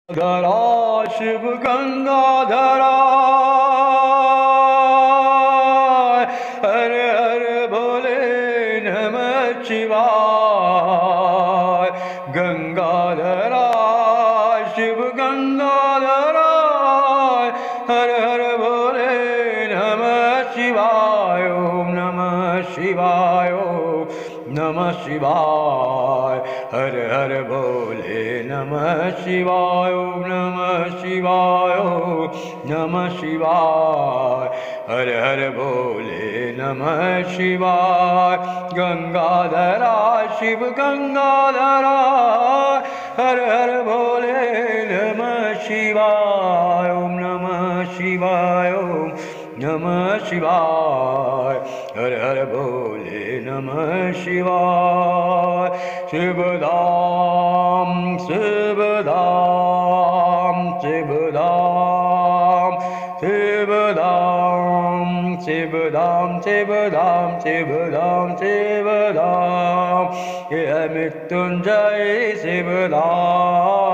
धरा शिव गंगाधरा हर हर भोले नमः शिवाय। गंगाधरा शिव गंगाधरा हर हर भोले नमः शिवाय। ओम नमः शिवाय ओम नमः शिवाय। हर हर भोले नमः शिवाय। ओम नमः शिवाय ओम नमः शिवाय। हर हर भोले नमः शिवाय। गंगाधरा शिव गंगाधरा हर हर भोले नमः शिवाय। ओम नमः शिवाय ओम नमः शिवाय। हर हर भोले नमः शिवाय। शिवधाम शिवधाम शिवधाम शिवधाम शिवधाम शिवधाम शिवधाम शिवधाम। यह मृत्युंजय शिवधाम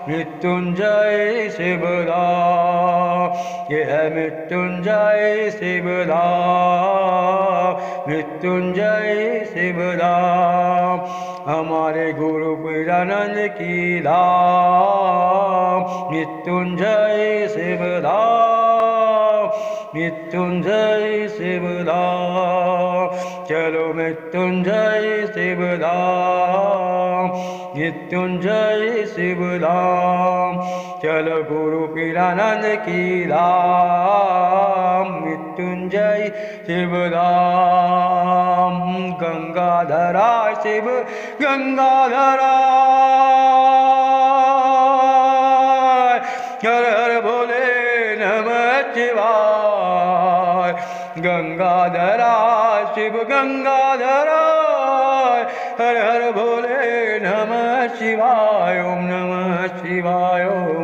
मृत्युंजय शिवधाम। यह मृत्युंजय शिवधाम मृत्युंजय शिवधाम। हमारे गुरु पीरानंद की धाम मृत्युंजय शिवधाम मृत्युंजय शिवधाम। चलो मृत्युंजय शिवधाम मृत्युंजय शिवधाम। चलो गुरु पीरानंद की धाम मृत्युंजय शिवधाम। गंगाधरा शिव गंगाधरा हर हर भोले नमः शिवाय। गंगाधरा शिव गंगाधरा हर हर भोले नमः शिवाय। ओम नमः शिवाय ओम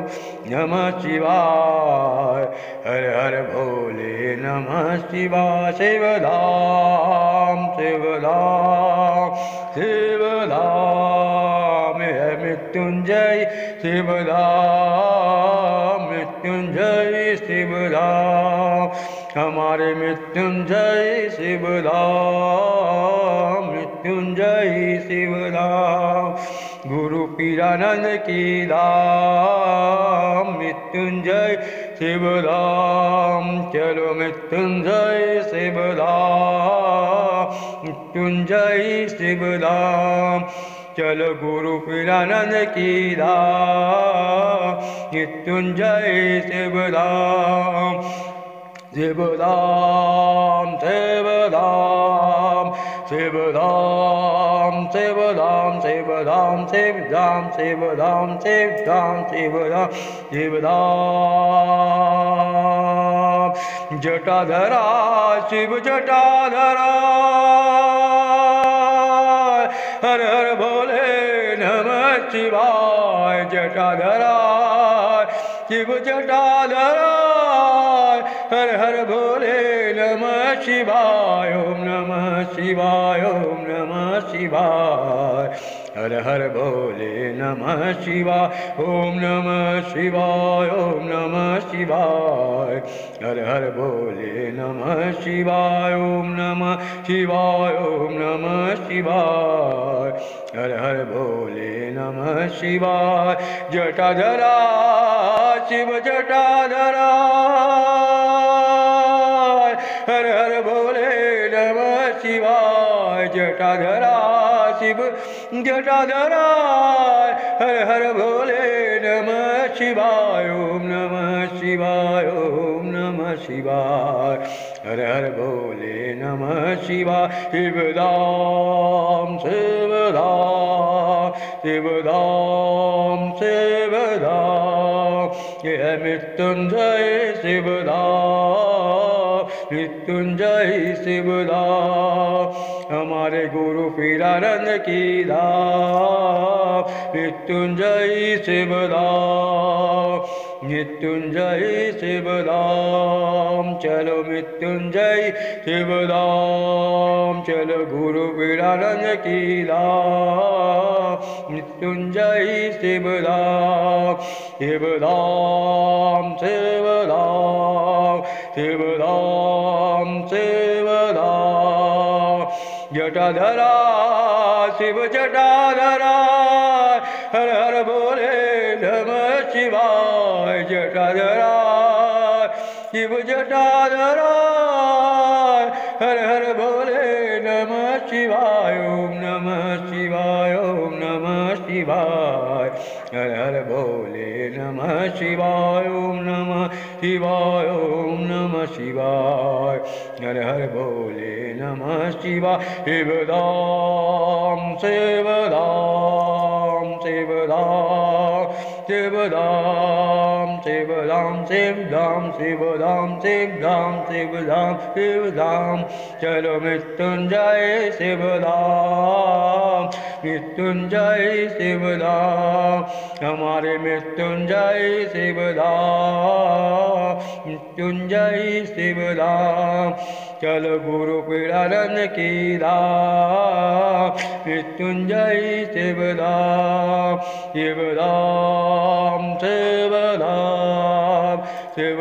नमः शिवाय। हर हर भोले नमः शिवाय। शिवधाम शिवधाम शिवधाम। मृत्युंजय शिवधाम मृत्युंजय शिवधाम। हमारे मृत्युंजय शिवधाम मृत्युंजय शिवधाम। गुरु पीरानंद की धाम मृत्युंजय शिवधाम। चलो मृत्युंजय शिवधाम मृत्युंजय शिवधाम। चलो गुरु पीरानंद की धाम मृत्युंजय शिवधाम। शिवधाम शिवधाम शिवधाम शिवधाम शिवधाम शिवधाम शिवधाम शिवधाम शिवधाम शिवधाम। जटाधरा शिव जटाधरा हर हर भोले नमः शिवाय। जटाधरा शिव जटाधरा हर हर भोले नमः शिवाय। ओम नमः शिवाय ओम नमः शिवाय। हर हर भोले नमः शिवाय। ओम नमः शिवाय ओम नमः शिवाय। हर हर भोले नमः शिवाय। ओम नमः शिवाय ओम नमः शिवाय। हर हर भोले नमः शिवाय। जटाधरा शिव जटाधरा हर हर भोले नमः शिवाय। जटाधरा शिव जटाधरा हर हर भोले नमः शिवाय। ओम नमः शिवाय ओम नमः शिवाय। हर हर भोले नमः शिवाय। शिवधाम शिवधाम शिवधाम शिवधाम। यह मृत्युंजय शिवधाम मृत्युंजय शिवधाम। हमारे गुरु पीरानंद की धाम मृत्युंजय शिवधाम। मृत्युंजय शिवधाम चलो मृत्युंजय शिवधाम चलो गुरु पीरानंद की धाम मृत्युंजय शिवधाम शिवधाम शिवधाम शिवधाम शिवधाम जटाधरा शिव जटाधरा हर हर बोले नमः शिवाय जटाधरा शिव जटाधरा हर हर बोले नमः शिवाय ओम नमः शिवाय ओम नमः शिवाय हर हर बोले नमः शिवाय ओम नमः शिवाय ओम नमः शिवाय हर हर बोले नमः शिवाय शिवधाम शिवधाम शिवधाम शिवधाम शिवधाम शिवधाम शिवधाम शिवधाम शिवधाम शिवधाम चलो मृत्युंजय शिवधाम मृत्युंजय शिवधाम हमारे मृत्युंजय शिवधाम मृत्युंजय शिवधाम चलो गुरु पीरानंद की धाम मृत्युंजय शिवधाम शिवधाम शिवधाम शिव